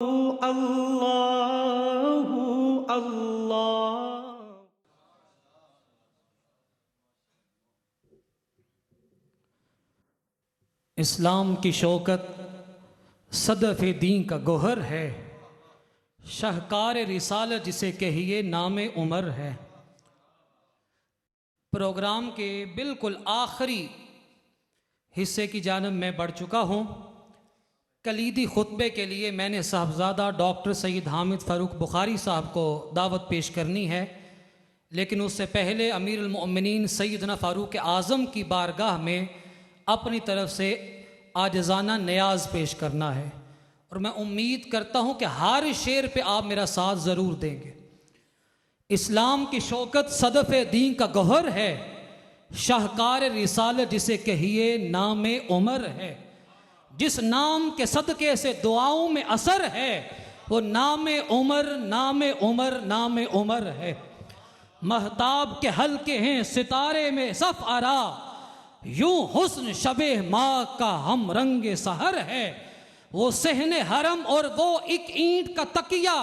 اللہ اللہ۔ اسلام کی شوکت صدف دین کا گوہر ہے، شاہکار رسالت جسے کہیے نام عمر ہے۔ پروگرام کے بالکل آخری حصے کی جانب میں بڑھ چکا ہوں۔ کلیدی خطبے کے لیے میں نے صاحبزادہ ڈاکٹر سید حامد فاروق بخاری صاحب کو دعوت پیش کرنی ہے، لیکن اس سے پہلے امیر المؤمنین سیدنا فاروق اعظم کی بارگاہ میں اپنی طرف سے عاجزانہ نیاز پیش کرنا ہے، اور میں امید کرتا ہوں کہ ہر شعر پہ آپ میرا ساتھ ضرور دیں گے۔ اسلام کی شوکت صدف دین کا گوہر ہے، شاہکار رسالت جسے کہیے نام عمر ہے۔ جس نام کے صدقے سے دعاؤں میں اثر ہے، وہ نام عمر نام عمر نام عمر ہے۔ مہتاب کے حلقے ہیں ستارے میں صف آرا، یوں حسن شب ماہ کا ہم رنگ سحر ہے۔ وہ صحن حرم اور وہ ایک اینٹ کا تکیہ،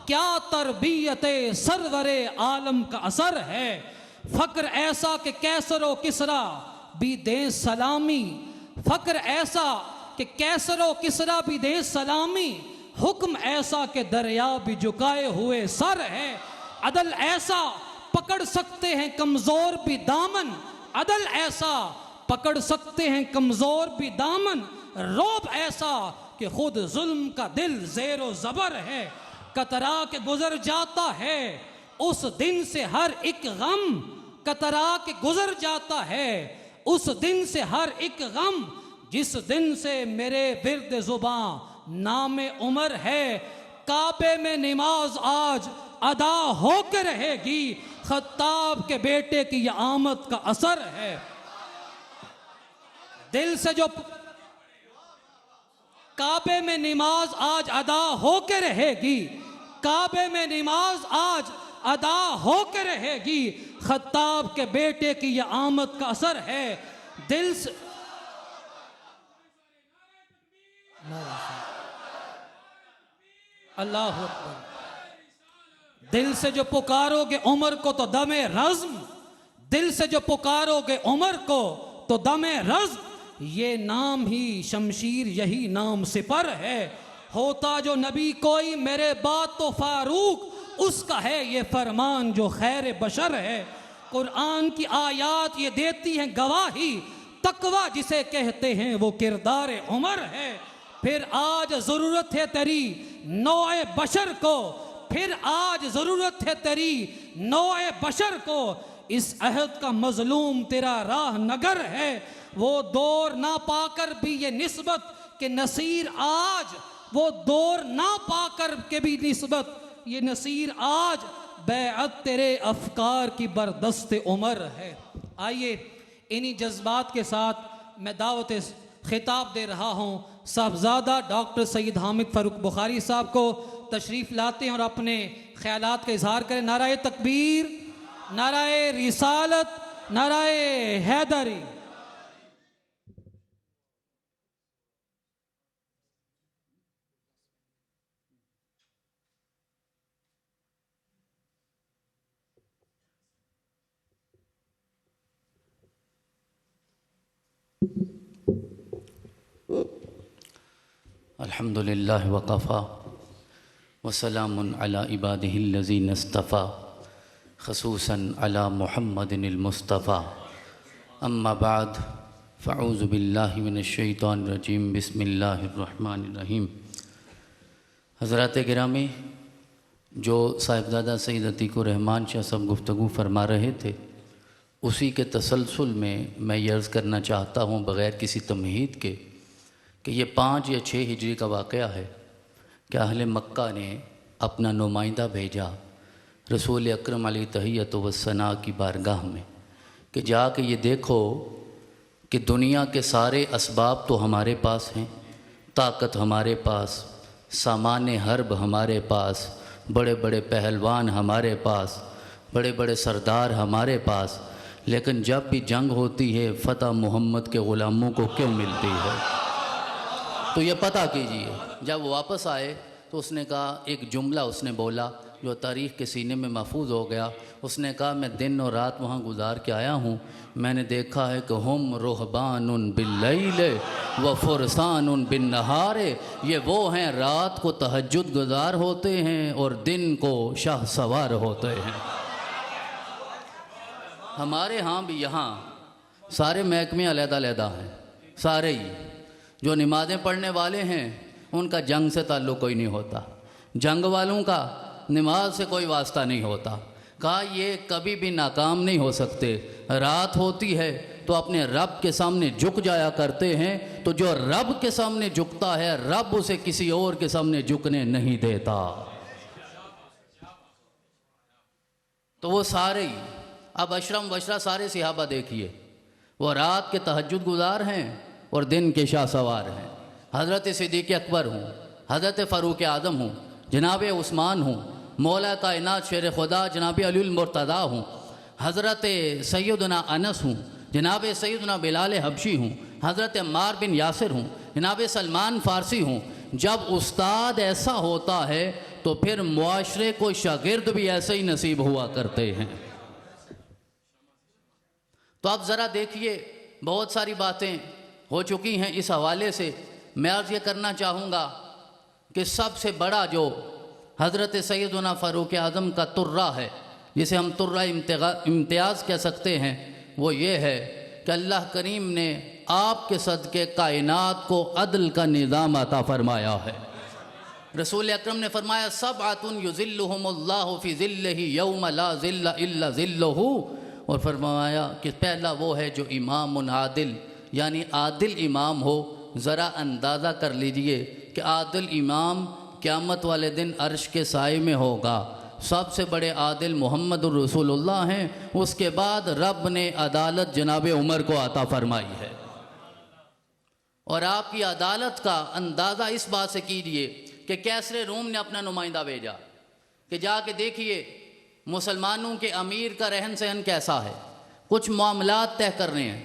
کیا تربیت سرور عالم کا اثر ہے۔ فقر ایسا کہ کیسر و کسریٰ بھی دیں سلامی، فقر ایسا کہ کیسر و کسریٰ بھی دیں سلامی، حکم ایسا کہ دریا بھی جھکائے ہوئے سر ہے۔ عدل ایسا پکڑ سکتے ہیں کمزور بھی دامن، عدل ایسا پکڑ سکتے ہیں کمزور بھی دامن، رعب ایسا کہ خود ظلم کا دل زیر و زبر ہے۔ کترا کے گزر جاتا ہے اس دن سے ہر ایک غم، کترا کے گزر جاتا ہے اس دن سے ہر ایک غم، جس دن سے میرے ورد زباں نام عمر ہے۔ کعبے میں نماز آج ادا ہو کے رہے گی، خطاب کے بیٹے کی یہ آمد کا اثر ہے۔ دل سے جو کعبے میں نماز آج ادا ہو کے رہے گی، کعبے میں نماز آج ادا ہو کے رہے گی، خطاب کے بیٹے کی یہ آمد کا اثر ہے۔ دل سے اللہ اکبر۔ دل سے جو پکارو گے عمر کو تو دم رزم، دل سے جو پکارو گے عمر کو تو دم رزم، یہ نام ہی شمشیر یہی نام سپر ہے۔ ہوتا جو نبی کوئی میرے بعد تو فاروق، اس کا ہے یہ فرمان جو خیر بشر ہے۔ قرآن کی آیات یہ دیتی ہیں گواہی، تقویٰ جسے کہتے ہیں وہ کردار عمر ہے۔ پھر آج ضرورت ہے تیری نوع بشر کو، پھر آج ضرورت ہے تیری نوع بشر کو، اس عہد کا مظلوم تیرا راہ نگر ہے۔ وہ دور نہ پا کر بھی یہ نسبت کہ نصیر آج، وہ دور نہ پا کر کے بھی نسبت یہ نصیر آج، بیعت تیرے افکار کی بردست عمر ہے۔ آئیے انہی جذبات کے ساتھ میں دعوت خطاب دے رہا ہوں صاحبزادہ ڈاکٹر سید حامد فاروق بخاری صاحب کو۔ تشریف لاتے ہیں اور اپنے خیالات کا اظہار کریں۔ نعرہ تکبیر، نعرہ رسالت، نعرہ حیدری۔ الحمدللہ وقفا وسلام علی عبادہ الذین اصطفیٰ خصوصاً علی محمد المصطفیٰ، اما بعد فاعوذ باللہ من الشیطان الرجیم، بسم اللہ الرحمن الرحیم۔ حضرات گرامی، جو صاحبزادہ سید عتیق الرحمن شاہ صاحب گفتگو فرما رہے تھے، اسی کے تسلسل میں میں یہ عرض کرنا چاہتا ہوں بغیر کسی تمہید کے کہ یہ 5 یا 6 ہجری کا واقعہ ہے کہ اہل مکہ نے اپنا نمائندہ بھیجا رسول اکرم علیہ تحیۃ و ثناء کی بارگاہ میں کہ جا کے یہ دیکھو کہ دنیا کے سارے اسباب تو ہمارے پاس ہیں، طاقت ہمارے پاس، سامان حرب ہمارے پاس، بڑے بڑے پہلوان ہمارے پاس، بڑے بڑے سردار ہمارے پاس، لیکن جب بھی جنگ ہوتی ہے فتح محمد کے غلاموں کو کیوں ملتی ہے؟ تو یہ پتہ کیجئے۔ جب وہ واپس آئے تو اس نے کہا، ایک جملہ اس نے بولا جو تاریخ کے سینے میں محفوظ ہو گیا. اس نے کہا میں دن اور رات وہاں گزار کے آیا ہوں، میں نے دیکھا ہے کہ ہم رہبان باللیل و فرسان بالنہار، یہ وہ ہیں رات کو تہجد گزار ہوتے ہیں اور دن کو شاہ سوار ہوتے ہیں. ہمارے ہاں بھی یہاں سارے محکمے علیحدہ علیحدہ ہیں، سارے ہی. جو نمازیں پڑھنے والے ہیں ان کا جنگ سے تعلق کوئی نہیں ہوتا، جنگ والوں کا نماز سے کوئی واسطہ نہیں ہوتا. کہا یہ کبھی بھی ناکام نہیں ہو سکتے. رات ہوتی ہے تو اپنے رب کے سامنے جھک جایا کرتے ہیں، تو جو رب کے سامنے جھکتا ہے رب اسے کسی اور کے سامنے جھکنے نہیں دیتا. تو وہ سارے ہی، اب اشرم وشرا سارے صحابہ دیکھیے، وہ رات کے تہجد گزار ہیں اور دن کے شاہ سوار ہیں. حضرت صدیق اکبر ہوں، حضرت فاروق اعظم ہوں، جناب عثمان ہوں، مولا کائنات شیر خدا جناب علی المرتضیٰ ہوں، حضرت سیدنا انس ہوں، جناب سیدنا بلال حبشی ہوں، حضرت عمار بن یاسر ہوں، جناب سلمان فارسی ہوں. جب استاد ایسا ہوتا ہے تو پھر معاشرے کو شاگرد بھی ایسے ہی نصیب ہوا کرتے ہیں. تو اب ذرا دیکھیے، بہت ساری باتیں ہو چکی ہیں اس حوالے سے. میں عرض یہ کرنا چاہوں گا کہ سب سے بڑا جو حضرت سیدنا فاروق اعظم کا ترہ ہے، جسے ہم ترہ امتیاز کہہ سکتے ہیں، وہ یہ ہے کہ اللہ کریم نے آپ کے صدقے کائنات کو عدل کا نظام عطا فرمایا ہے. رسول اکرم نے فرمایا سبعۃ یظلھم اللہ فی ظلہ یوم لا ظل الا ظلہ، اور فرمایا کہ پہلا وہ ہے جو امام عادل، یعنی عادل امام ہو. ذرا اندازہ کر لیجئے کہ عادل امام قیامت والے دن عرش کے سائے میں ہوگا. سب سے بڑے عادل محمد الرسول اللہ ہیں، اس کے بعد رب نے عدالت جناب عمر کو عطا فرمائی ہے. اور آپ کی عدالت کا اندازہ اس بات سے کیجئے کہ کیسر روم نے اپنا نمائندہ بھیجا کہ جا کے دیکھیے مسلمانوں کے امیر کا رہن سہن کیسا ہے، کچھ معاملات طے کرنے ہیں.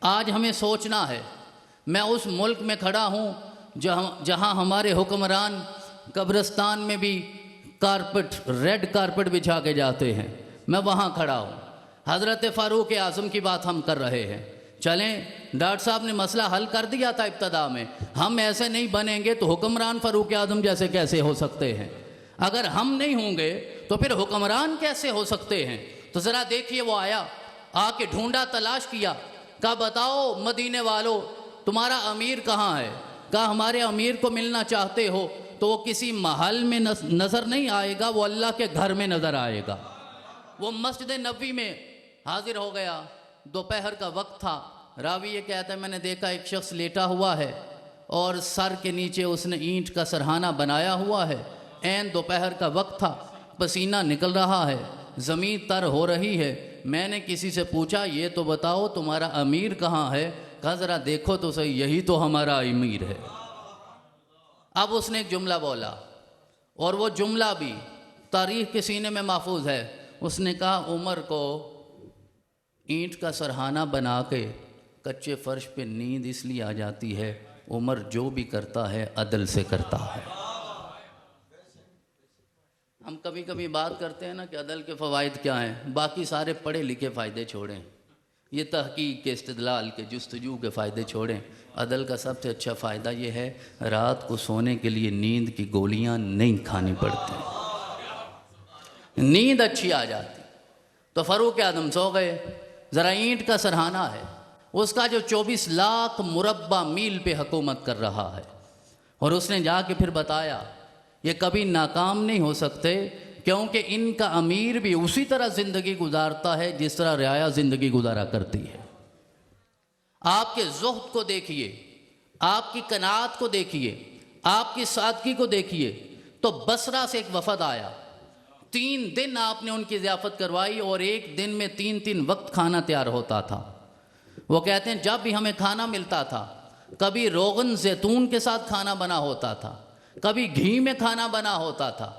آج ہمیں سوچنا ہے، میں اس ملک میں کھڑا ہوں جہاں ہمارے حکمران قبرستان میں بھی ریڈ کارپٹ بچھا کے جاتے ہیں، میں وہاں کھڑا ہوں. حضرت فاروق اعظم کی بات ہم کر رہے ہیں. چلیں، ڈاکٹر صاحب نے مسئلہ حل کر دیا تھا ابتدا میں. ہم ایسے نہیں بنیں گے تو حکمران فاروق اعظم جیسے کیسے ہو سکتے ہیں؟ اگر ہم نہیں ہوں گے تو پھر حکمران کیسے ہو سکتے ہیں؟ تو ذرا دیکھیے، وہ آیا، آ کے ڈھونڈا، تلاش کیا، کہا بتاؤ مدینے والو تمہارا امیر کہاں ہے؟ کہا ہمارے امیر کو ملنا چاہتے ہو تو وہ کسی محل میں نظر نہیں آئے گا، وہ اللہ کے گھر میں نظر آئے گا. وہ مسجد نبوی میں حاضر ہو گیا. دوپہر کا وقت تھا. راوی یہ کہتا ہے میں نے دیکھا ایک شخص لیٹا ہوا ہے اور سر کے نیچے اس نے اینٹ کا سرہانہ بنایا ہوا ہے. عین دوپہر کا وقت تھا، پسینہ نکل رہا ہے، زمین تر ہو رہی ہے. میں نے کسی سے پوچھا یہ تو بتاؤ تمہارا امیر کہاں ہے؟ کہا ذرا دیکھو تو صحیح، یہی تو ہمارا امیر ہے. اب اس نے ایک جملہ بولا اور وہ جملہ بھی تاریخ کے سینے میں محفوظ ہے. اس نے کہا عمر کو اینٹ کا سرہانہ بنا کے کچے فرش پہ نیند اس لیے آ جاتی ہے، عمر جو بھی کرتا ہے عدل سے کرتا ہے. ہم کبھی کبھی بات کرتے ہیں نا کہ عدل کے فوائد کیا ہیں، باقی سارے پڑھے لکھے فائدے چھوڑیں، یہ تحقیق کے، استدلال کے، جستجو کے فائدے چھوڑیں. عدل کا سب سے اچھا فائدہ یہ ہے رات کو سونے کے لیے نیند کی گولیاں نہیں کھانی پڑتی، نیند اچھی آ جاتی. تو فاروق اعظم سو گئے. ذرا اینٹ کا سرہانہ ہے، اس کا جو 24 لاکھ مربع میل پہ حکومت کر رہا ہے. اور اس نے جا کے پھر بتایا یہ کبھی ناکام نہیں ہو سکتے، کیونکہ ان کا امیر بھی اسی طرح زندگی گزارتا ہے جس طرح رعایا زندگی گزارا کرتی ہے. آپ کے زہد کو دیکھیے، آپ کی قناعت کو دیکھیے، آپ کی سادگی کو دیکھیے. تو بصرہ سے ایک وفد آیا، 3 دن آپ نے ان کی ضیافت کروائی اور ایک دن میں 3 وقت کھانا تیار ہوتا تھا. وہ کہتے ہیں جب بھی ہمیں کھانا ملتا تھا، کبھی روغن زیتون کے ساتھ کھانا بنا ہوتا تھا، کبھی گھی میں کھانا بنا ہوتا تھا،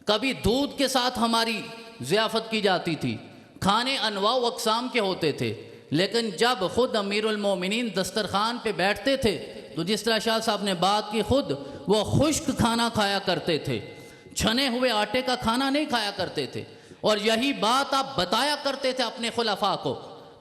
کبھی دودھ کے ساتھ ہماری ضیافت کی جاتی تھی. کھانے انواع و اقسام کے ہوتے تھے. لیکن جب خود امیر المومنین دسترخوان پہ بیٹھتے تھے تو جس طرح شاہ صاحب نے بات کی، خود وہ خشک کھانا کھایا کرتے تھے، چھنے ہوئے آٹے کا کھانا نہیں کھایا کرتے تھے، اور یہی بات آپ بتایا کرتے تھے اپنے خلفاء کو،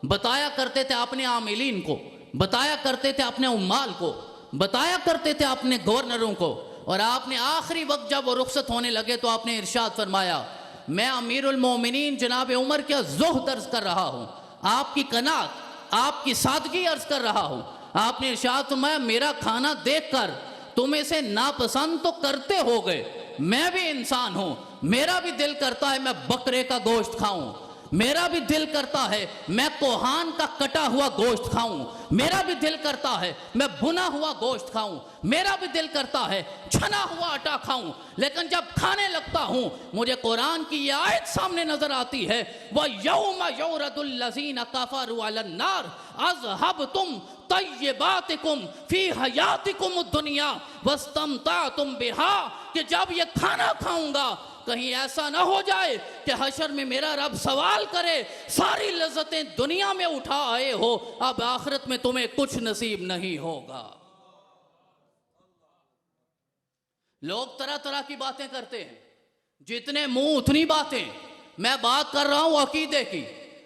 بتایا کرتے تھے اپنے عاملین کو، بتایا کرتے تھے اپنے عمال کو، بتایا کرتے تھے اپنے گورنروں کو، اور آپ نے آخری وقت جب وہ رخصت ہونے لگے تو آپ نے ارشاد فرمایا میں امیر المومنین جناب عمر کا زہد عرض کر رہا ہوں، آپ کی قناعت، آپ کی سادگی عرض کر رہا ہوں۔ آپ نے ارشاد فرمایا میرا کھانا دیکھ کر تم اسے ناپسند تو کرتے ہو گئے، میں بھی انسان ہوں، میرا بھی دل کرتا ہے میں بکرے کا گوشت کھاؤں، میرا بھی دل کرتا ہے میں کوہان کا کٹا ہوا گوشت کھاؤں، میرا بھی دل کرتا ہے میں بنا ہوا گوشت کھاؤں، میرا بھی دل کرتا ہے چھنا ہوا آٹا کھاؤں، لیکن جب کھانے لگتا ہوں مجھے قرآن کی یہ آیت سامنے نظر آتی ہے وَيَوْمَ يَوْرَدُ الَّذِينَ كَفَرُوا عَلَى النَّارِ أَذْهَبْتُمْ طَيِّبَاتِكُمْ فِي حَيَاتِكُمُ الدُّنْيَا وَاسْتَمْتَعْتُمْ بِهَا، کہ جب یہ کھانا کھاؤں گا کہیں ایسا نہ ہو جائے کہ حشر میں میرا رب سوال کرے ساری لذتیں دنیا میں اٹھا آئے ہو، اب آخرت میں تمہیں کچھ نصیب نہیں ہوگا۔ لوگ طرح طرح کی باتیں کرتے ہیں، جتنے منہ اتنی باتیں۔ میں بات کر رہا ہوں عقیدے کی،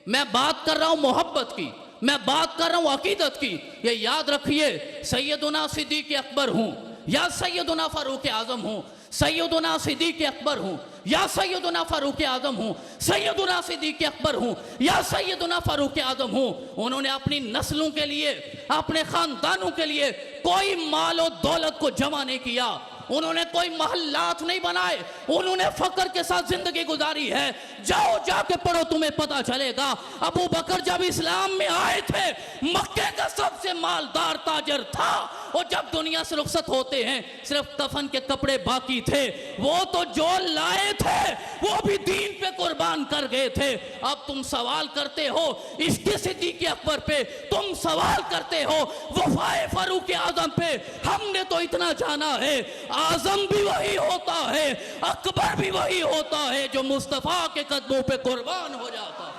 میں بات کر رہا ہوں محبت کی، میں بات کر رہا ہوں عقیدت کی۔ یہ یاد رکھیے سیدنا صدیق اکبر ہوں یا سیدنا فاروق اعظم ہوں، سیدنا صدیق اکبر ہوں یا سیدنا فاروق اعظم ہوں، سیدنا صدیق اکبر ہوں یا سیدنا فاروق اعظم ہوں، انہوں نے اپنی نسلوں کے لیے، اپنے خاندانوں کے لیے کوئی مال و دولت کو جمع نہیں کیا، انہوں نے کوئی محلات نہیں بنائے، انہوں نے فقر کے ساتھ زندگی گزاری ہے۔ جاؤ جا کے پڑھو تمہیں پتہ چلے گا۔ ابو بکر جب اسلام میں آئے تھے مکے کا سب سے مالدار تاجر تھا، اور جب دنیا سے رخصت ہوتے ہیں صرف کفن کے کپڑے باقی تھے، وہ تو جو لائے تھے وہ بھی دین پہ قربان کر گئے تھے۔ اب تم سوال کرتے ہو عشق صدیق اکبر پہ، تم سوال کرتے ہو وفائے فاروق اعظم پہ، ہم نے تو اتنا جانا ہے اعظم بھی وہی ہوتا ہے، اکبر بھی وہی ہوتا ہے جو مصطفیٰ کے قدموں پہ قربان ہو جاتا ہے۔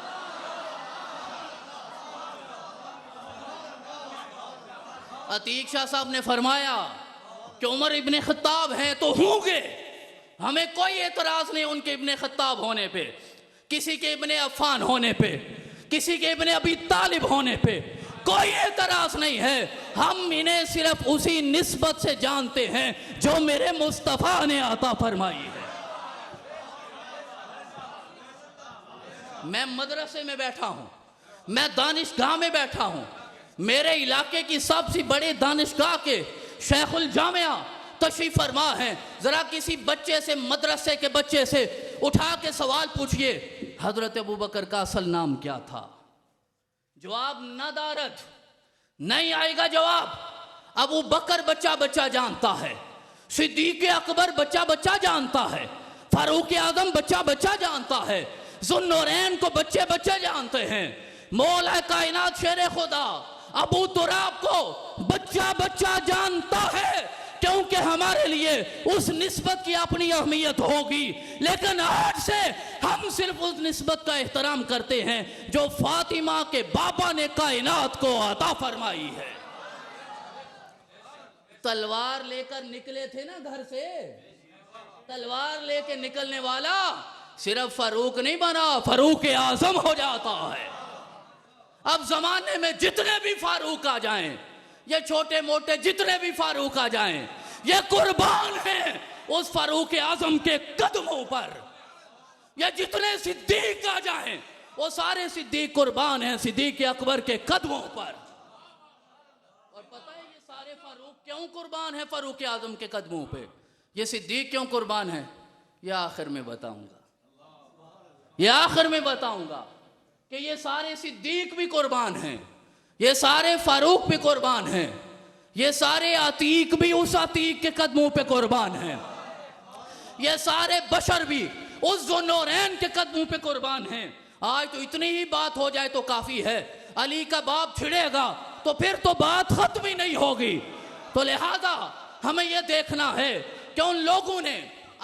عتیق شاہ صاحب نے فرمایا کہ عمر ابن خطاب ہیں تو ہوں گے، ہمیں کوئی اعتراض نہیں ان کے ابن خطاب ہونے پہ، کسی کے ابن عفان ہونے پہ، کسی کے ابن ابی طالب ہونے پہ کوئی اعتراض نہیں ہے، ہم انہیں صرف اسی نسبت سے جانتے ہیں جو میرے مصطفیٰ نے عطا فرمائی ہے۔ میں مدرسے میں بیٹھا ہوں، میں دانشگاہ میں بیٹھا ہوں، میرے علاقے کی سب سے بڑے دانشگاہ کے شیخ الجامعہ تشریف فرما ہیں، ذرا کسی بچے سے، مدرسے کے بچے سے اٹھا کے سوال پوچھئے حضرت ابوبکر کا اصل نام کیا تھا؟ جواب نہ دارد، نہیں آئے گا جواب۔ ابو بکر بچہ بچہ جانتا ہے، صدیق اکبر بچہ بچہ جانتا ہے، فاروق اعظم بچہ بچہ جانتا ہے، ذوالنورین کو بچے بچے جانتے ہیں، مولا کائنات شیر خدا ابو تراب کو بچہ بچہ جانتا ہے، کیونکہ ہمارے لیے اس نسبت کی اپنی اہمیت ہوگی، لیکن آج سے ہم صرف اس نسبت کا احترام کرتے ہیں جو فاطمہ کے بابا نے کائنات کو عطا فرمائی ہے۔ تلوار لے کر نکلے تھے نا گھر سے، تلوار لے کے نکلنے والا صرف فاروق نہیں بنا، فاروق اعظم ہو جاتا ہے۔ اب زمانے میں جتنے بھی فاروق آ جائیں، یہ چھوٹے موٹے جتنے بھی فاروق آ جائیں، یہ قربان ہیں اس فاروق اعظم کے قدموں پر۔ یہ جتنے صدیق آ جائیں وہ سارے صدیق قربان ہیں صدیق اکبر کے قدموں پر۔ اور پتہ ہے یہ سارے فاروق کیوں قربان ہیں فاروق اعظم کے قدموں پہ؟ یہ صدیق کیوں قربان ہیں؟ یہ آخر میں بتاؤں گا، یہ آخر میں بتاؤں گا کہ یہ سارے صدیق بھی قربان ہیں، یہ سارے فاروق بھی قربان ہیں، یہ سارے عتیق بھی اس عتیق کے قدموں پہ قربان ہیں، یہ سارے بشر بھی اس ذوالنورین کے قدموں پہ قربان ہیں۔ آج تو اتنی ہی بات ہو جائے تو کافی ہے، علی کا باپ چھڑے گا تو پھر تو بات ختم ہی نہیں ہوگی۔ تو لہذا ہمیں یہ دیکھنا ہے کہ ان لوگوں نے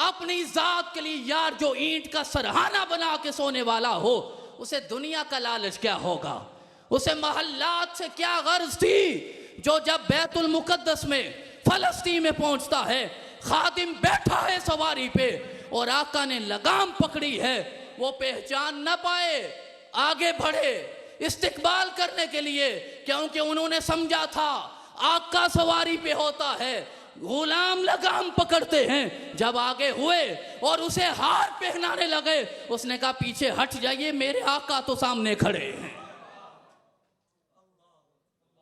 اپنی ذات کے لیے، یار جو اینٹ کا سرہانہ بنا کے سونے والا ہو اسے دنیا کا لالچ کیا ہوگا، اسے محلات سے کیا غرض تھی، جو جب بیت المقدس میں فلسطین میں پہنچتا ہے خادم بیٹھا ہے سواری پہ اور آقا نے لگام پکڑی ہے، وہ پہچان نہ پائے، آگے بڑھے استقبال کرنے کے لیے، کیونکہ انہوں نے سمجھا تھا آقا سواری پہ ہوتا ہے، غلام لگام پکڑتے ہیں۔ جب آگے ہوئے اور اسے ہار پہنانے لگے، اس نے کہا پیچھے ہٹ جائیے، میرے آقا تو سامنے کھڑے ہیں۔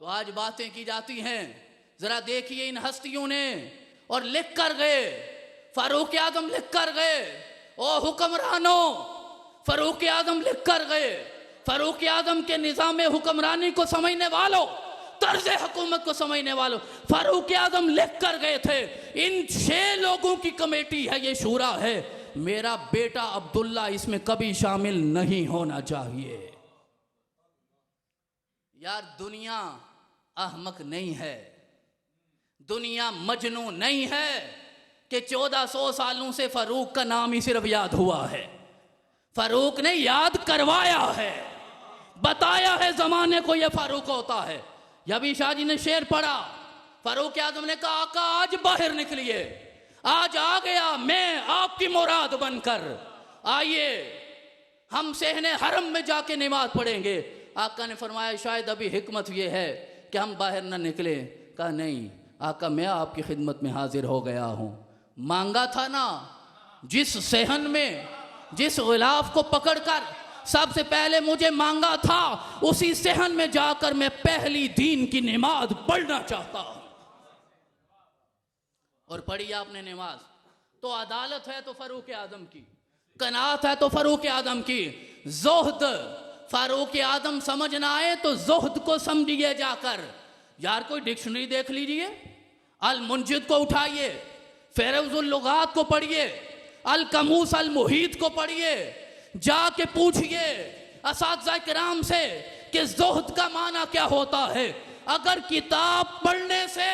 تو آج باتیں کی جاتی ہیں، ذرا دیکھیے ان ہستیوں نے، اور لکھ کر گئے، فاروق اعظم لکھ کر گئے، او حکمرانوں، فاروق اعظم لکھ کر گئے، فاروق اعظم کے نظام حکمرانی کو سمجھنے والوں، طرز حکومت کو سمجھنے والوں، فاروق اعظم لکھ کر گئے تھے، ان 6 لوگوں کی کمیٹی ہے، یہ شورا ہے، میرا بیٹا عبداللہ اس میں کبھی شامل نہیں ہونا چاہیے۔ یار دنیا احمق نہیں ہے، دنیا مجنون نہیں ہے کہ 1400 سالوں سے فاروق کا نام ہی صرف یاد ہوا ہے۔ فاروق نے یاد کروایا ہے، بتایا ہے زمانے کو یہ فاروق ہوتا ہے۔ ابھی شاہ جی نے شعر پڑھا، فاروق اعظم نے کہا آقا آج باہر نکلیے، آج آ گیا میں آپ کی مراد بن کر، آئیے ہم صحن حرم میں جا کے نماز پڑھیں گے۔ آقا نے فرمایا شاید ابھی حکمت یہ ہے کہ ہم باہر نہ نکلیں۔ کہا نہیں آقا میں آپ کی خدمت میں حاضر ہو گیا ہوں، مانگا تھا نا، جس صحن میں جس غلاف کو پکڑ کر سب سے پہلے مجھے مانگا تھا، اسی صحن میں جا کر میں پہلی دین کی نماز پڑھنا چاہتا ہوں۔ اور پڑھی آپ نے نماز، تو عدالت ہے تو فاروق اعظم کی، قناعت ہے تو فاروق اعظم کی، زہد فاروق اعظم سمجھ نہ آئے تو زہد کو سمجھیے جا کر۔ یار کوئی ڈکشنری دیکھ لیجئے، المنجد کو اٹھائیے، فیروز اللغات کو پڑھیے، القاموس المحیط کو پڑھیے، جا کے پوچھئے اساتذہ کرام سے کہ زہد کا معنی کیا ہوتا ہے۔ اگر کتاب پڑھنے سے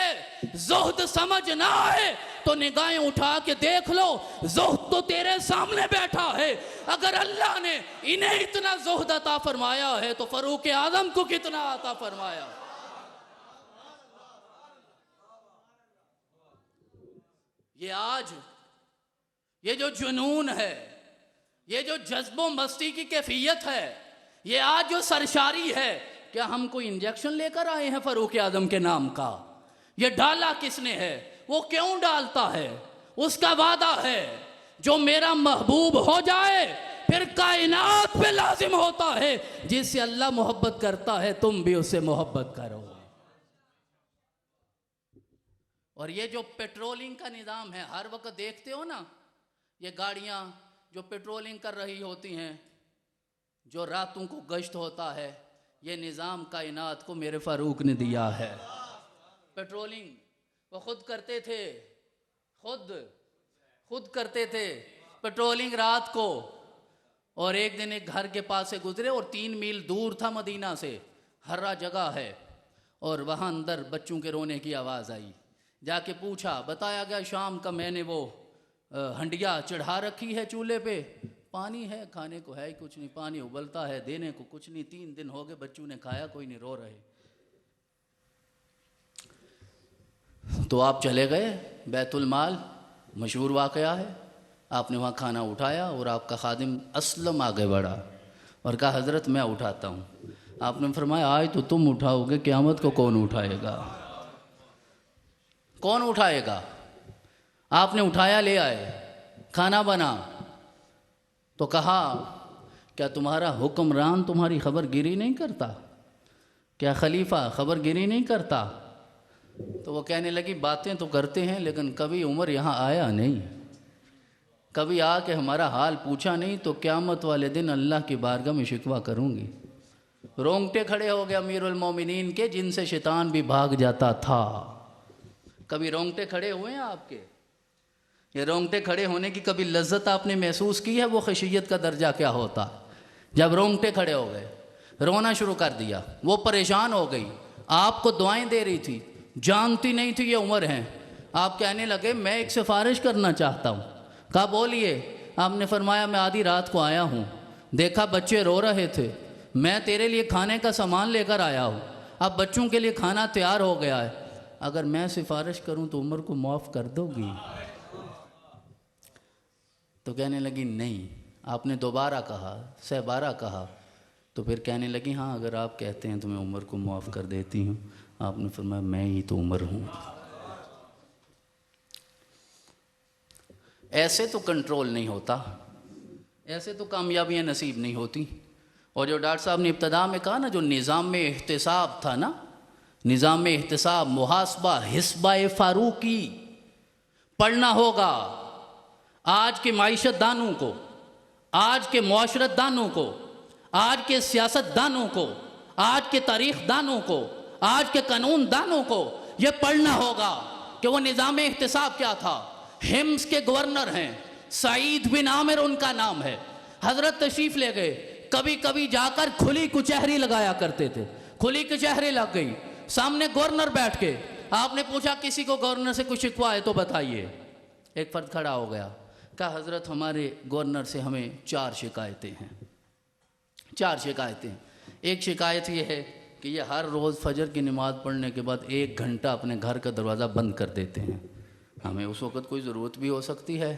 زہد سمجھ نہ آئے تو نگاہیں اٹھا کے دیکھ لو، زہد تو تیرے سامنے بیٹھا ہے۔ اگر اللہ نے انہیں اتنا زہد عطا فرمایا ہے تو فاروق اعظم کو کتنا عطا فرمایا۔ یہ آج یہ جو جنون ہے، یہ جو جذب و مستی کی کیفیت ہے، یہ آج جو سرشاری ہے، کیا ہم کوئی انجیکشن لے کر آئے ہیں فاروق اعظم کے نام کا؟ یہ ڈالا کس نے ہے؟ وہ کیوں ڈالتا ہے؟ اس کا وعدہ ہے جو میرا محبوب ہو جائے پھر کائنات پہ لازم ہوتا ہے، جس سے اللہ محبت کرتا ہے تم بھی اس سے محبت کرو۔ اور یہ جو پیٹرولنگ کا نظام ہے، ہر وقت دیکھتے ہو نا، یہ گاڑیاں جو پیٹرولنگ کر رہی ہوتی ہیں، جو راتوں کو گشت ہوتا ہے، یہ نظام کائنات کو میرے فاروق نے دیا ہے۔ پیٹرولنگ وہ خود کرتے تھے، خود کرتے تھے پیٹرولنگ رات کو۔ اور ایک دن ایک گھر کے پاس سے گزرے اور 3 میل دور تھا مدینہ سے، ہرا جگہ ہے، اور وہاں اندر بچوں کے رونے کی آواز آئی۔ جا کے پوچھا، بتایا گیا شام کا میں نے وہ ہنڈیا چڑھا رکھی ہے چولہے پہ، پانی ہے، کھانے کو ہے ہی کچھ نہیں، پانی ابلتا ہے، دینے کو کچھ نہیں، 3 دن ہو گئے بچوں نے کھایا کوئی نہیں، رو رہے۔ تو آپ چلے گئے بیت المال، مشہور واقعہ ہے، آپ نے وہاں کھانا اٹھایا اور آپ کا خادم اسلم آگے بڑھا اور کہا حضرت میں اٹھاتا ہوں۔ آپ نے فرمایا آج تو تم اٹھاؤ گے، قیامت کو کون اٹھائے گا؟ کون اٹھائے گا؟ آپ نے اٹھایا، لے آئے، کھانا بنا تو کہا کیا تمہارا حکمران تمہاری خبر گیری نہیں کرتا؟ کیا خلیفہ خبر گیری نہیں کرتا؟ تو وہ کہنے لگی باتیں تو کرتے ہیں لیکن کبھی عمر یہاں آیا نہیں، کبھی آ کے ہمارا حال پوچھا نہیں، تو قیامت والے دن اللہ کی بارگاہ میں شکوہ کروں گی۔ رونگٹے کھڑے ہو گئے امیر المومنین کے، جن سے شیطان بھی بھاگ جاتا تھا۔ کبھی رونگٹے کھڑے ہوئے ہیں آپ کے؟ یہ رونگٹے کھڑے ہونے کی کبھی لذت آپ نے محسوس کی ہے؟ وہ خشیت کا درجہ کیا ہوتا؟ جب رونگٹے کھڑے ہو گئے، رونا شروع کر دیا، وہ پریشان ہو گئی، آپ کو دعائیں دے رہی تھی، جانتی نہیں تھی یہ عمر ہیں۔ آپ کہنے لگے میں ایک سفارش کرنا چاہتا ہوں۔ کہا بولیے۔ آپ نے فرمایا میں آدھی رات کو آیا ہوں، دیکھا بچے رو رہے تھے، میں تیرے لیے کھانے کا سامان لے کر آیا ہوں، اب بچوں کے لیے کھانا تیار ہو گیا ہے، اگر میں سفارش کروں تو عمر کو معاف کر دو گی؟ تو کہنے لگی نہیں، آپ نے دوبارہ کہا، 12 کہا، تو پھر کہنے لگی ہاں اگر آپ کہتے ہیں تو میں عمر کو معاف کر دیتی ہوں۔ آپ نے فرمایا میں ہی تو عمر ہوں۔ ایسے تو کنٹرول نہیں ہوتا، ایسے تو کامیابیاں نصیب نہیں ہوتی۔ اور جو ڈاکٹر صاحب نے ابتدا میں کہا نا، جو نظام احتساب تھا نا، نظام احتساب، محاسبہ، حسبہ فاروقی پڑھنا ہوگا۔ آج کے معیشت دانوں کو، آج کے معاشرت دانوں کو، آج کے سیاست دانوں کو، آج کے تاریخ دانوں کو، آج کے قانون دانوں کو یہ پڑھنا ہوگا کہ وہ نظام احتساب کیا تھا۔ ہمس کے گورنر ہیں، سعید بن عامر ان کا نام ہے۔ حضرت تشریف لے گئے، کبھی کبھی جا کر کھلی کچہری لگایا کرتے تھے۔ کھلی کچہری لگ گئی، سامنے گورنر بیٹھ کے آپ نے پوچھا کسی کو گورنر سے کچھ شکوہ ہے تو بتائیے۔ ایک فرد کھڑا ہو گیا، کہا حضرت ہمارے گورنر سے ہمیں 4 شکایتیں ہیں۔ 4 شکایتیں۔ ایک شکایت یہ ہے کہ یہ ہر روز فجر کی نماز پڑھنے کے بعد 1 گھنٹہ اپنے گھر کا دروازہ بند کر دیتے ہیں۔ ہمیں اس وقت کوئی ضرورت بھی ہو سکتی ہے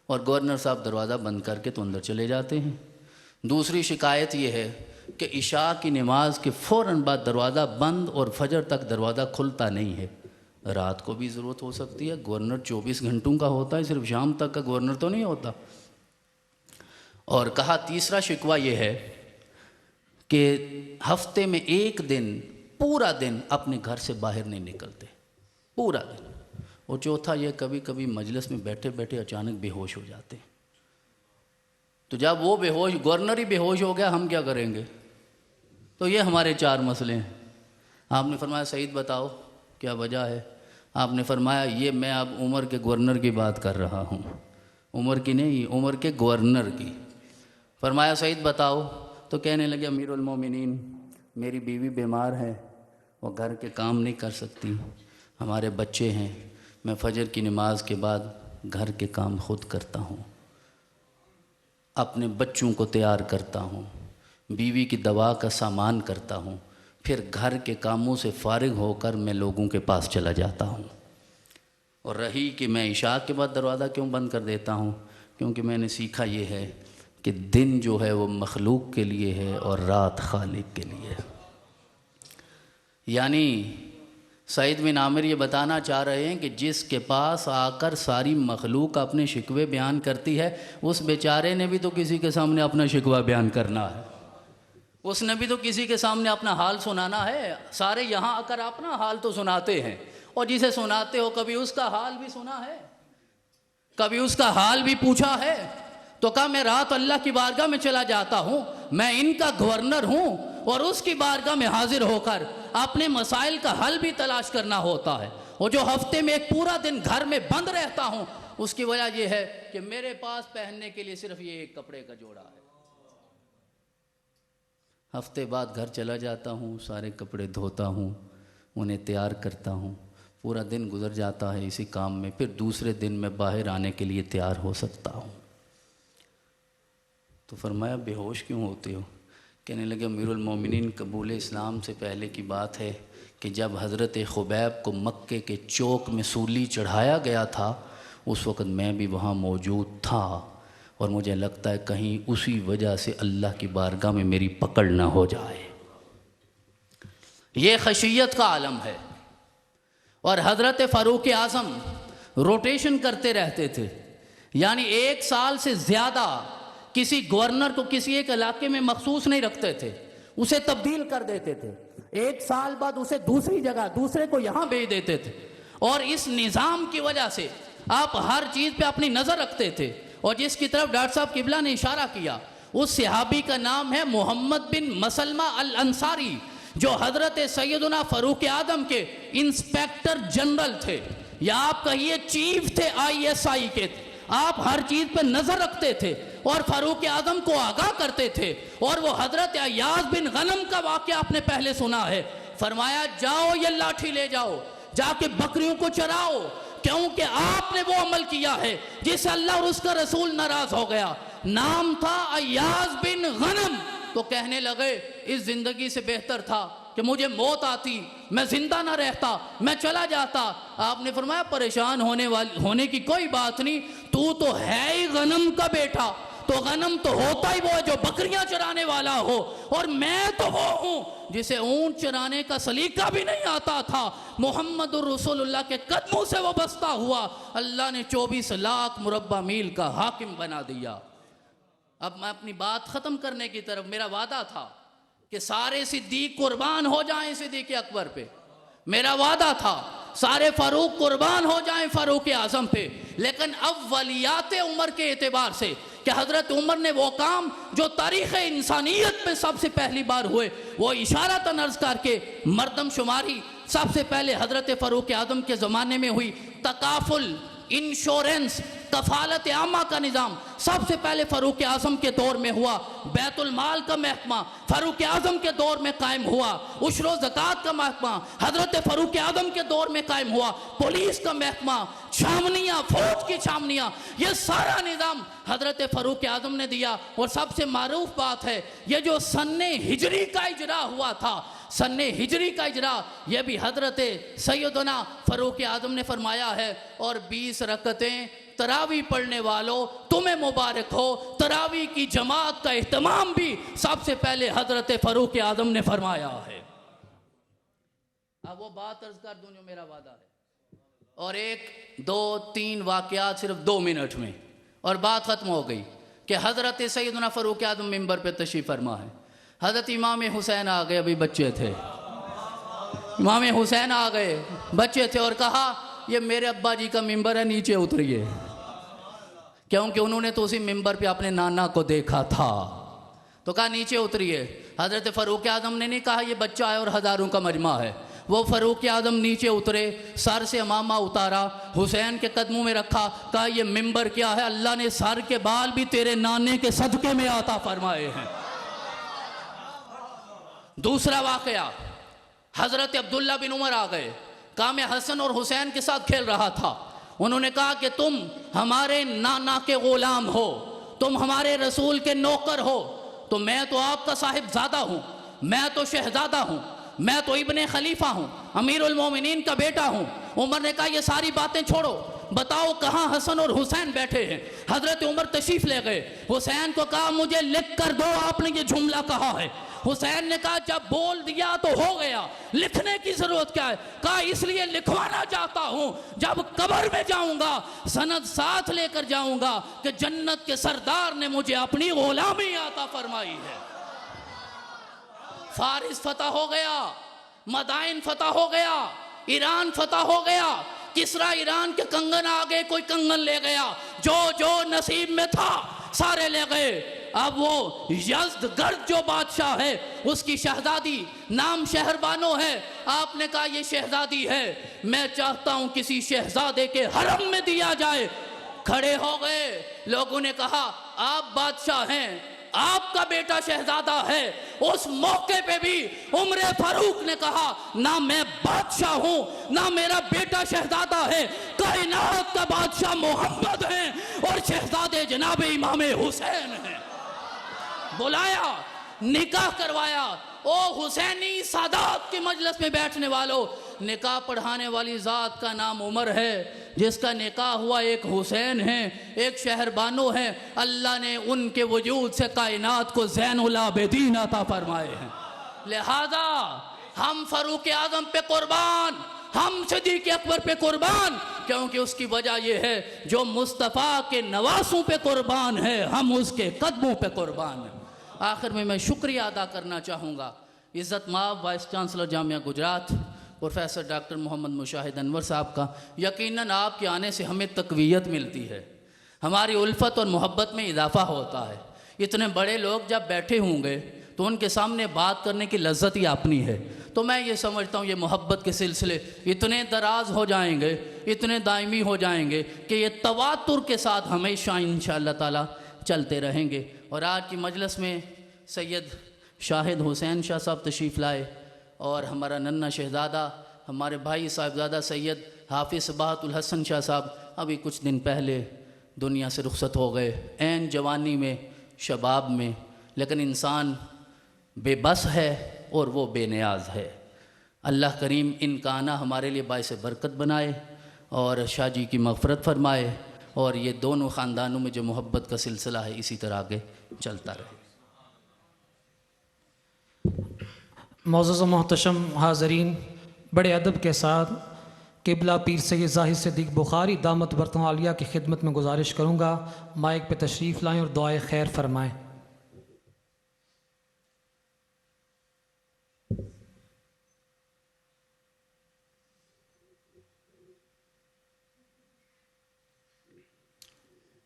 اور گورنر صاحب دروازہ بند کر کے تو اندر چلے جاتے ہیں۔ دوسری شکایت یہ ہے کہ عشاء کی نماز کے فوراً بعد دروازہ بند اور فجر تک دروازہ کھلتا نہیں ہے۔ رات کو بھی ضرورت ہو سکتی ہے، گورنر 24 گھنٹوں کا ہوتا ہے، صرف شام تک کا گورنر تو نہیں ہوتا۔ اور کہا تیسرا شکوہ یہ ہے کہ ہفتے میں 1 دن پورا دن اپنے گھر سے باہر نہیں نکلتے، پورا دن۔ اور چوتھا یہ کبھی کبھی مجلس میں بیٹھے بیٹھے اچانک بے ہوش ہو جاتے ہیں۔ تو جب وہ بے ہوش، گورنر ہی بے ہوش ہو گیا، ہم کیا کریں گے؟ تو یہ ہمارے 4 مسئلے ہیں۔ آپ نے فرمایا سعید بتاؤ کیا وجہ ہے؟ آپ نے فرمایا یہ میں اب عمر کے گورنر کی بات کر رہا ہوں، عمر کی نہیں، عمر کے گورنر کی۔ فرمایا سعید بتاؤ، تو کہنے لگے امیر المومنین میری بیوی بیمار ہے، وہ گھر کے کام نہیں کر سکتی، ہمارے بچے ہیں، میں فجر کی نماز کے بعد گھر کے کام خود کرتا ہوں، اپنے بچوں کو تیار کرتا ہوں، بیوی کی دوا کا سامان کرتا ہوں، پھر گھر کے کاموں سے فارغ ہو کر میں لوگوں کے پاس چلا جاتا ہوں۔ اور رہی کہ میں عشاء کے بعد دروازہ کیوں بند کر دیتا ہوں، کیونکہ میں نے سیکھا یہ ہے کہ دن جو ہے وہ مخلوق کے لیے ہے اور رات خالق کے لیے ہے۔ یعنی سعید بن عامر یہ بتانا چاہ رہے ہیں کہ جس کے پاس آ کر ساری مخلوق اپنے شکوے بیان کرتی ہے، اس بیچارے نے بھی تو کسی کے سامنے اپنا شکوہ بیان کرنا ہے، اس نے بھی تو کسی کے سامنے اپنا حال سنانا ہے۔ سارے یہاں آ کر اپنا حال تو سناتے ہیں، اور جسے سناتے ہو کبھی اس کا حال بھی سنا ہے، کبھی اس کا حال بھی پوچھا ہے؟ تو کہا میں رات اللہ کی بارگاہ میں چلا جاتا ہوں، میں ان کا گورنر ہوں، اور اس کی بارگاہ میں حاضر ہو کر اپنے مسائل کا حل بھی تلاش کرنا ہوتا ہے۔ اور جو ہفتے میں ایک پورا دن گھر میں بند رہتا ہوں، اس کی وجہ یہ ہے کہ میرے پاس پہننے کے لیے صرف یہ 1 کپڑے کا جوڑا ہے۔ ہفتے بعد گھر چلا جاتا ہوں، سارے کپڑے دھوتا ہوں، انہیں تیار کرتا ہوں، پورا دن گزر جاتا ہے اسی کام میں، پھر دوسرے دن میں باہر آنے کے لیے تیار ہو سکتا ہوں۔ تو فرمایا بے ہوش کیوں ہوتے ہو؟ کہنے لگے امیر المومنین قبول اسلام سے پہلے کی بات ہے کہ جب حضرت خبیب کو مکے کے چوک میں سولی چڑھایا گیا تھا، اس وقت میں بھی وہاں موجود تھا، اور مجھے لگتا ہے کہیں اسی وجہ سے اللہ کی بارگاہ میں میری پکڑ نہ ہو جائے۔ یہ خشیت کا عالم ہے۔ اور حضرت فاروق اعظم روٹیشن کرتے رہتے تھے، یعنی 1 سال سے زیادہ کسی گورنر کو کسی ایک علاقے میں مخصوص نہیں رکھتے تھے، اسے تبدیل کر دیتے تھے، 1 سال بعد اسے دوسری جگہ، دوسرے کو یہاں بھیج دیتے تھے۔ اور اس نظام کی وجہ سے آپ ہر چیز پہ اپنی نظر رکھتے تھے۔ اور جس کی طرف ڈاکٹر صاحب قبلہ نے اشارہ کیا، اس صحابی کا نام ہے محمد بن مسلمہ الانصاری، جو حضرت سیدنا فاروق اعظم کے انسپیکٹر جنرل تھے، یا آپ کہیے چیف تھے ISI کے۔ آپ ہر چیز پہ نظر رکھتے تھے اور فاروق اعظم کو آگاہ کرتے تھے۔ اور وہ حضرت عیاض بن غنم کا واقعہ آپ نے پہلے سنا ہے، فرمایا جاؤ یہ لاٹھی لے جاؤ، جا کے بکریوں کو چراؤ، کیونکہ آپ نے وہ عمل کیا ہے جس سے اللہ اور اس کا رسول ناراض ہو گیا۔ نام تھا عیاض بن غنم۔ تو کہنے لگے اس زندگی سے بہتر تھا کہ مجھے موت آتی، میں زندہ نہ رہتا، میں چلا جاتا۔ آپ نے فرمایا پریشان ہونے کی کوئی بات نہیں، تو ہے ہی غنم کا بیٹا، تو غنم تو ہوتا ہی وہ ہے جو بکریاں چرانے والا ہو، اور میں تو وہ ہوں جسے اونٹ چرانے کا سلیقہ بھی نہیں آتا تھا۔ محمد الرسول اللہ کے قدموں سے وابستہ ہوا، اللہ نے 24 لاکھ مربع میل کا حاکم بنا دیا۔ اب میں اپنی بات ختم کرنے کی طرف، میرا وعدہ تھا کہ سارے صدیق قربان ہو جائیں صدیق اکبر پہ، میرا وعدہ تھا سارے فاروق قربان ہو جائیں فاروق اعظم پہ، لیکن اب ولیات عمر کے اعتبار سے کہ حضرت عمر نے وہ کام جو تاریخ انسانیت میں سب سے پہلی بار ہوئے، وہ اشارتاً عرض کر کے مردم شماری سب سے پہلے حضرت فاروق اعظم کے زمانے میں ہوئی، تکافل، انشورنس، کفالت عامہ کا نظام سب سے پہلے فاروق اعظم کے دور میں ہوا، بیت المال کا محکمہ فاروق اعظم کے دور میں قائم ہوا، عشر و زکوٰۃ کا محکمہ حضرت فاروق اعظم کے دور میں قائم ہوا، پولیس کا محکمہ، چھاونیاں، فوج کی چھاونیاں، یہ سارا نظام حضرت فاروق اعظم نے دیا۔ اور سب سے معروف بات ہے یہ جو سن ہجری کا اجرا ہوا تھا، سن ہجری کا اجرا، یہ بھی حضرت سیدنا فاروق اعظم نے فرمایا ہے۔ اور 20 رکعتیں تراویح پڑھنے والوں تمہیں مبارک ہو، تراویح کی جماعت کا اہتمام بھی سب سے پہلے حضرت فاروق اعظم نے فرمایا ہے۔ اب وہ بات عرض کر دوں جو میرا وعدہ ہے، اور 1 2 3 واقعات صرف 2 منٹ میں اور بات ختم ہو گئی کہ حضرت سیدنا فاروق اعظم ممبر پہ تشریف فرما ہے۔ حضرت امام حسین آ گئے، ابھی بچے تھے، امام حسین آ گئے، بچے تھے، اور کہا یہ میرے ابا جی کا ممبر ہے، نیچے اتریے، کیونکہ انہوں نے تو اسی ممبر پہ اپنے نانا کو دیکھا تھا، تو کہا نیچے اتریے۔ حضرت فاروق اعظم نے نہیں کہا یہ بچہ ہے اور ہزاروں کا مجمع ہے، وہ فاروق اعظم نیچے اترے، سر سے امامہ اتارا، حسین کے قدموں میں رکھا، کہا یہ ممبر کیا ہے، اللہ نے سر کے بال بھی تیرے نانے کے صدقے میں عطا فرمائے ہیں۔ دوسرا واقعہ، حضرت عبداللہ بن عمر آ گئے، کہا میں حسن اور حسین کے ساتھ کھیل رہا تھا، انہوں نے کہا کہ تم ہمارے نانا کے غلام ہو، تم ہمارے رسول کے نوکر ہو، تو میں تو آپ کا صاحب زادہ ہوں، میں تو شہزادہ ہوں، میں تو ابن خلیفہ ہوں، امیر المومنین کا بیٹا ہوں۔ عمر نے کہا یہ ساری باتیں چھوڑو، بتاؤ کہاں حسن اور حسین بیٹھے ہیں۔ حضرت عمر تشریف لے گئے، حسین کو کہا مجھے لکھ کر دو آپ نے یہ جملہ کہا ہے۔ حسین نے کہا جب بول دیا تو ہو گیا، لکھنے کی ضرورت کیا ہے؟ کہا اس لیے لکھوانا چاہتا ہوں، جب قبر میں جاؤں گا سند ساتھ لے کر جاؤں گا کہ جنت کے سردار نے مجھے اپنی غلامی عطا فرمائی ہے۔ فارس فتح ہو گیا، مدائن فتح ہو گیا، ایران فتح ہو گیا، کسرا ایران کے کنگن آگے کوئی کنگن لے گیا، جو جو نصیب میں تھا سارے لے گئے۔ اب وہ یزدگرد جو بادشاہ ہے اس کی شہزادی نام شہربانو ہے، آپ نے کہا یہ شہزادی ہے، میں چاہتا ہوں کسی شہزادے کے حرم میں دیا جائے۔ کھڑے ہو گئے، لوگوں نے کہا آپ بادشاہ ہیں، آپ کا بیٹا شہزادہ ہے۔ اس موقع پہ بھی عمر فاروق نے کہا نہ میں بادشاہ ہوں نہ میرا بیٹا شہزادہ ہے، کائنات کا بادشاہ محمد ہیں اور شہزادے جناب امام حسین ہیں۔ بلایا، نکاح کروایا۔ او حسینی سادات کی مجلس میں بیٹھنے والوں، نکاح پڑھانے والی ذات کا نام عمر ہے، جس کا نکاح ہوا ایک حسین ہیں، ایک شہربانو ہیں، اللہ نے ان کے وجود سے کائنات کو زین العابدین عطا فرمائے ہیں۔ لہذا ہم فاروق اعظم پہ قربان، ہم صدیق اکبر پہ قربان، کیونکہ اس کی وجہ یہ ہے جو مصطفیٰ کے نواسوں پہ قربان ہے ہم اس کے قدموں پہ قربان ہیں۔ آخر میں شکریہ ادا کرنا چاہوں گا عزت مآب وائس چانسلر جامعہ گجرات پروفیسر ڈاکٹر محمد مشاہد انور صاحب کا۔ یقیناً آپ کے آنے سے ہمیں تقویت ملتی ہے، ہماری الفت اور محبت میں اضافہ ہوتا ہے۔ اتنے بڑے لوگ جب بیٹھے ہوں گے تو ان کے سامنے بات کرنے کی لذت ہی اپنی ہے، تو میں یہ سمجھتا ہوں یہ محبت کے سلسلے اتنے دراز ہو جائیں گے، اتنے دائمی ہو جائیں گے کہ یہ تواتر کے ساتھ ہمیشہ انشاءاللہ تعالی چلتے رہیں گے۔ اور آج کی مجلس میں سید شاہد حسین شاہ صاحب تشریف لائے، اور ہمارا ننھا شہزادہ ہمارے بھائی صاحبزادہ سید حافظ صباحت الحسن شاہ صاحب ابھی کچھ دن پہلے دنیا سے رخصت ہو گئے، عین جوانی میں، شباب میں، لیکن انسان بے بس ہے اور وہ بے نیاز ہے۔ اللہ کریم ان کا آنا ہمارے لیے باعث برکت بنائے اور شاہ جی کی مغفرت فرمائے، اور یہ دونوں خاندانوں میں جو محبت کا سلسلہ ہے اسی طرح آگے چلتا رہے۔ معزز و محتشم حاضرین، بڑے ادب کے ساتھ قبلہ پیر سید زاہد صدیق بخاری دامت برتن عالیہ کی خدمت میں گزارش کروں گا مائک پہ تشریف لائیں اور دعائے خیر فرمائیں۔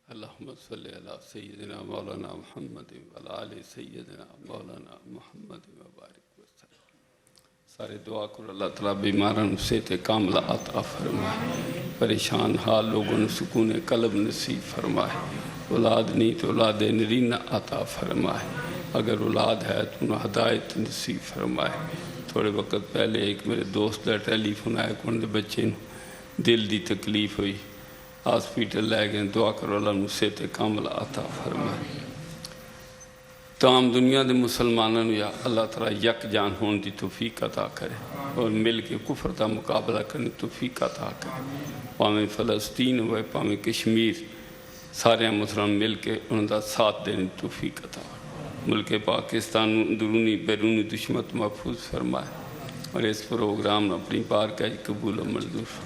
اللہم صلی علی سیدنا مولانا محمد وعلی آل سیدنا مولانا محمد وبارک وسلم۔ سارے دعا کرو اللہ تعالیٰ بیماران صحت کاملہ عطا فرمائے، پریشان حال لوگوں نے سکون قلب نصیب فرمائے، اولاد نہیں تو اولاد نرینہ عطا فرمائے، اگر اولاد ہے تو انہیں ہدایت نصیب فرمائے۔ تھوڑے وقت پہلے ایک میرے دوست کا ٹیلی فون آیا کہ ان کے بچے دل دی تکلیف ہوئی، ہاسپیٹل لے گئے، دعا کرو اللہ انہوں صحت کاملہ عطا فرمائے۔ تمام دنیا دے مسلمانوں یا اللہ تعالیٰ یک جان ہون دی توفیق عطا کرے اور مل کے کفر دا مقابلہ کرنے توفیق عطا کرے۔ پاویں فلسطین ہوئے پاویں کشمیر، سارے مسلمان مل کے انہوں دا ساتھ دینے توفیق عطا کرے۔ ملک پاکستان اندرونی بیرونی دشمن محفوظ فرمائے اور اس پروگرام اپنی بارگاہ قبول و منظور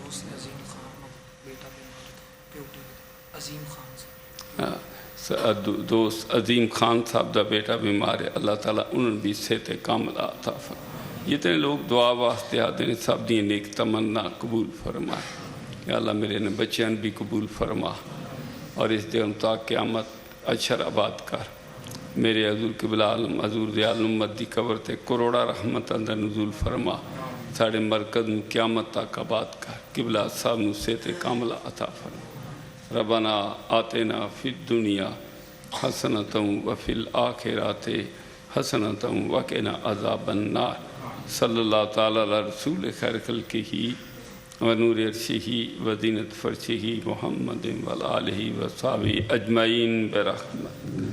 دوست عظیم خان صاحب دا بیٹا بیمار ہے، اللہ تعالیٰ انہوں بھی صحت کاملہ عطا فرمائے۔ جتنے لوگ دعا واسطے آتے ہیں سب دی نیک تمنا قبول فرمائے۔ یا اللہ میرے نے بچیاں بھی قبول فرما اور اس دن تاک قیامت اچھر آباد کر۔ میرے حضور قبلہ عالم حضور دیال امت دی قبر تے کروڑا رحمت اندر نزول فرما، ساڑھے مرکز میں قیامت تاک آباد کر۔ قبلہ صاحب نو صحت کاملہ عطا فرما۔ ربنا آتنا فی الدنیا حسنۃ وفی الآخرات حسنۃ وقنا عذاب النار۔ صلی اللہ تعالیٰ علی رسول خیر خلقہ ونور عرشہ وزینت فرشہ محمد وعلی آلہ وصحبہ اجمعین برحمتک۔